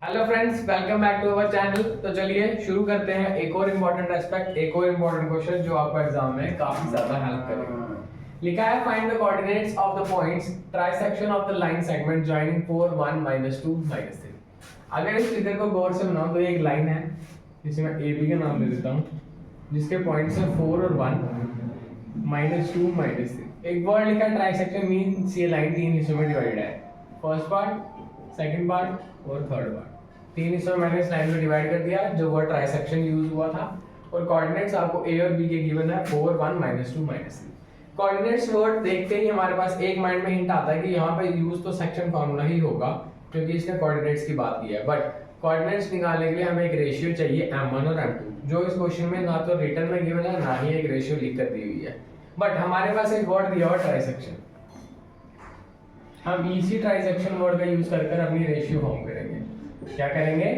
Hello friends, welcome back to our channel. तो चलिए शुरू करते हैं एक और इम्पोर्टेंट एस्पेक्ट, एक और इम्पोर्टेंट क्वेश्चन जो आपको एग्जाम में काफी ज्यादा हेल्प करेगा। लिखा है find the coordinates of the points trisection of the line segment joining 4 1 -2 -3। अगर इस फिगर को गौर से बनाओ तो ये एक लाइन है जिसे मैं ए बी का नाम दे देता हूँ, जिसके पॉइंट्स हैं 4 और 1 -2 -3। एक वर्ड लिखा है ट्राइसेक्शन मींस ये लाइन तीन हिस्सों में डिवाइडेड है, फर्स्ट पार्ट, सेकंड पार्ट और थर्ड पार्ट। तीन हिस्सों में मैंने इस लाइन को डिवाइड कर दिया जो वर्ड ट्राइसेक्शन यूज हुआ था। और कोऑर्डिनेट्स आपको ए और बी के गिवन है 4 1 -2 -3। कोऑर्डिनेट्स वर्ड देखते ही हमारे पास एक माइंड में हिंट आता है कि यहाँ पे यूज तो सेक्शन फार्मूला ही होगा क्योंकि इसने कोऑर्डिनेट्स की बात की है। बट कोऑर्डिनेट्स निकालने के लिए हमें एक रेशियो चाहिए m1 और m2, जो इस क्वेश्चन में ना तो रिटर्न में गिवन है ना ही एक रेशियो लिख कर दी हुई है। बट हमारे पास एक वर्ड दिया हुआ ट्राइसेक्शन, हम इसी ट्राइसेक्शन वर्ड का यूज कर अपनी रेशियो फॉर्म करेंगे। क्या करेंगे?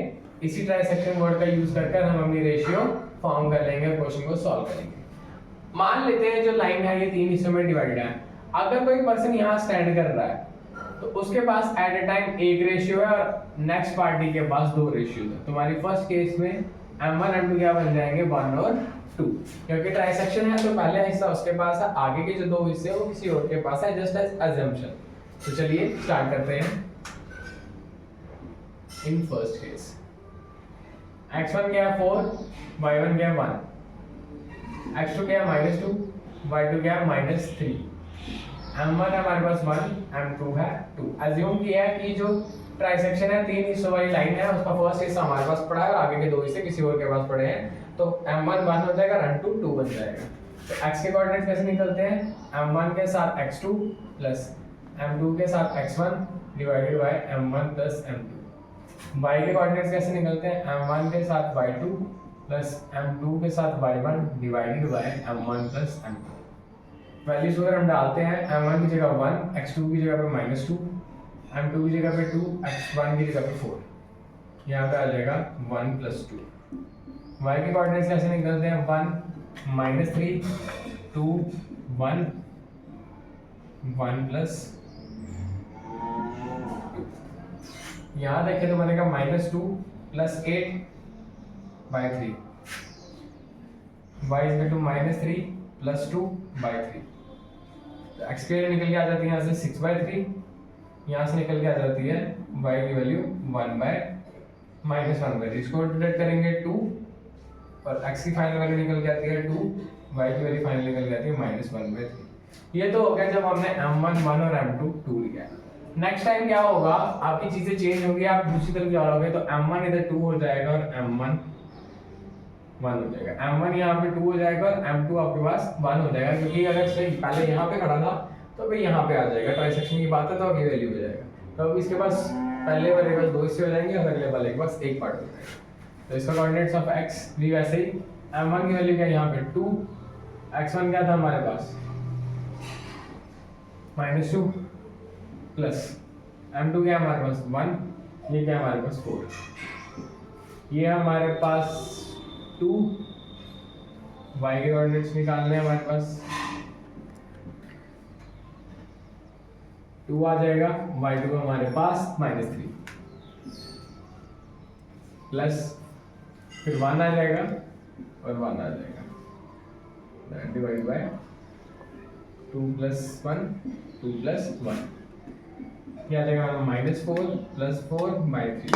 इसी ट्राइसेक्शन वर्ड का यूज कर हम अपनी रेशियो फॉर्म कर लेंगे और क्वेश्चन को सॉल्व करेंगे। मान लेते हैं जो लाइन है ये तीन हिस्सों में डिवाइडेड है। अगर कोई पर्सन यहाँ स्टैंड कर रहा है तो उसके पास एट ए टाइम एक रेशियो है और नेक्स्ट पार्टी के पास दो रेशियो है। तुम्हारी फर्स्ट केस में m1 m2 क्या बन जाएंगे? 1 और 2, क्योंकि ट्राइसेक्शन है तो पहला हिस्सा उसके पास है, आगे के जो दो हिस्से वो किसी और के पास है, जस्ट एज अजम्पशन। तो चलिए स्टार्ट करते हैं। इन फर्स्ट केस x1 क्या है 4, y1 क्या है 1, x2 क्या है -2, y2 क्या है -3, m1 है हमारे पास 1, m2 है 2। एज्यूम किया है कि जो ट्राइसेक्शन है तीन हिस्सों वाली लाइन है, उसका फर्स्ट हिस्सा हमारे पास पड़ा है और आगे के दो हिस्से किसी और के पास पड़े हैं, तो m1 1 हो जाएगा और m2 2 बन जाएगा। तो x के कोऑर्डिनेट्स कैसे निकलते हैं? m1 के साथ x2 प्लस m2 के साथ x1 divided by m1 plus m2। y के कोऑर्डिनेट्स कैसे निकलते हैं? m1 के साथ y2 प्लस m2 के साथ y1 divided by m1 plus m2। Values अगर हम डालते हैं m1 की जगह 1, x2 की जगह पे -2, m2 की जगह पे 2, x1 की जगह पे 4, यहाँ पे आ जाएगा 1 प्लस 2। y के कोऑर्डिनेट्स कैसे निकलते हैं? 1 -3 2 1 1 प्लस, यहाँ देखें तो बनेगा -2 plus 8 by 3, y is to -3 plus 2 by 3। तो x की वैल्यू निकल के आ जाती है यहाँ से 6 बाई 3, यहाँ से निकल के आ जाती है y की वैल्यू 1 बाय -1/3। इसको डिवाइड करेंगे 2 और x की फाइनल वैल्यू निकल के आती है 2, y की वैल्यू फाइनल निकल के आती है -1/3। ये तो हो गया जब हमने m1 1 और m2 2 लिया। नेक्स्ट टाइम क्या होगा, आपकी चीजें चेंज होंगी, आप दूसरी तरफ जाओगे तो m1 इधर 2 हो जाएगा और m1 1 हो जाएगा। m1 यहाँ पे 2 हो जाएगा और m2 आपके पास 1 हो जाएगा, क्योंकि अगर से पहले यहाँ पे खड़ा था तो भी यहाँ पे आ जाएगा। ट्राइसेक्शन की बात है तो अगली वैल्यू हो जाएगा। तो अब इसके पास पहले वाले के पास दो हिस्से हो जाएंगे और अगले वाले के पास एक पार्ट हो जाएगा। तो इसका कोऑर्डिनेट्स ऑफ x भी वैसे ही, m1 की वैल्यू क्या है यहाँ पे 2, x1 क्या था हमारे पास -2 प्लस m2 क्या हमारे पास 1, ये क्या हमारे पास 4, ये हमारे पास 2, y के कोऑर्डिनेट्स निकालने हैं हमारे पास 2 आ जाएगा, y2 हमारे पास -3 प्लस फिर 1 आ जाएगा और 1 आ जाएगा डिवाइड बाय 2 + 1 2 + 1, क्या आ जाएगा -4 + 4 बाई 3,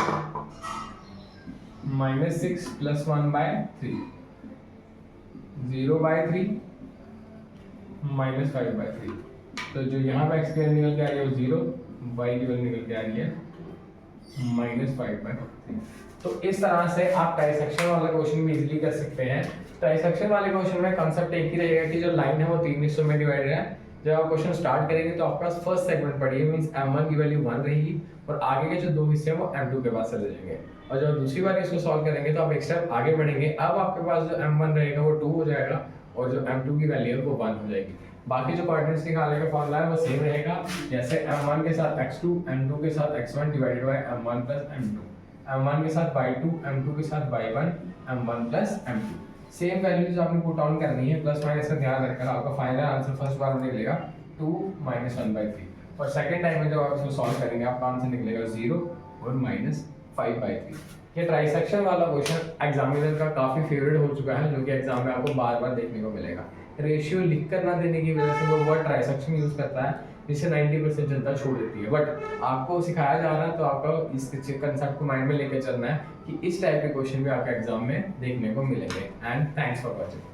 -6 + 1 बाय 3, 0 बाय 3, -5 बाय 3। तो जो यहाँ पे x की वैल्यू निकल के आ रही है वो 0, y की वैल्यू निकल के आ रही है -5 बाय 3। तो इस तरह से आप ट्राइसेक्शन वाला क्वेश्चन भी इजीली कर सकते हैं। ट्राइसेक्शन वाले क्वेश्चन में कंसेप्ट एक ही रहेगा कि जो लाइन है वो तीन हिस्सों में डिवाइडेड है। जब आप क्वेश्चन स्टार्ट करेंगे तो आपके पास फर्स्ट सेगमेंट पड़ी है, मींस m1 की वैल्यू 1 रहेगी और आगे के जो दो हिस्से हैं वो m2 के पास चले जाएंगे। और जब दूसरी बार इसको सॉल्व करेंगे तो आप एक स्टेप आगे बढ़ेंगे, अब आपके पास जो m1 रहेगा वो 2 हो जाएगा और जो m2 की वैल्यू है वो 1 हो जाएगी। बाकी जो कोऑर्डिनेट्स निकालने का फॉर्मूला है वो सेम रहेगा, जैसे m1 के साथ x2, m2 के साथ x1 divided by m1 plus m2, m1 के साथ y2, m2 के साथ y1, m1 plus m2। Same values आपने पुट ऑन करनी है, प्लस माइनस का ध्यान रखना। आपका फाइनल आंसर फर्स्ट बार में निकलेगा 2 - 1/3 और सेकंड टाइम में जब आप इसको सॉल्व करेंगे आपका आंसर निकलेगा 0 और -1/3। 5/3। ये ट्राइसेक्शन वाला क्वेश्चन एग्जामिनर का काफ़ी फेवरेट हो चुका है, जो कि एग्जाम में आपको बार बार देखने को मिलेगा। रेशियो लिख कर ना देने की वजह से वो वर्ड ट्राइसेक्शन यूज़ करता है, जिससे 90% जनता छोड़ देती है। बट आपको सिखाया जा रहा है तो आपको इस कंसेप्ट को माइंड में लेकर चलना है कि इस टाइप के क्वेश्चन भी आपके एग्जाम में देखने को मिलेंगे। And thanks for watching.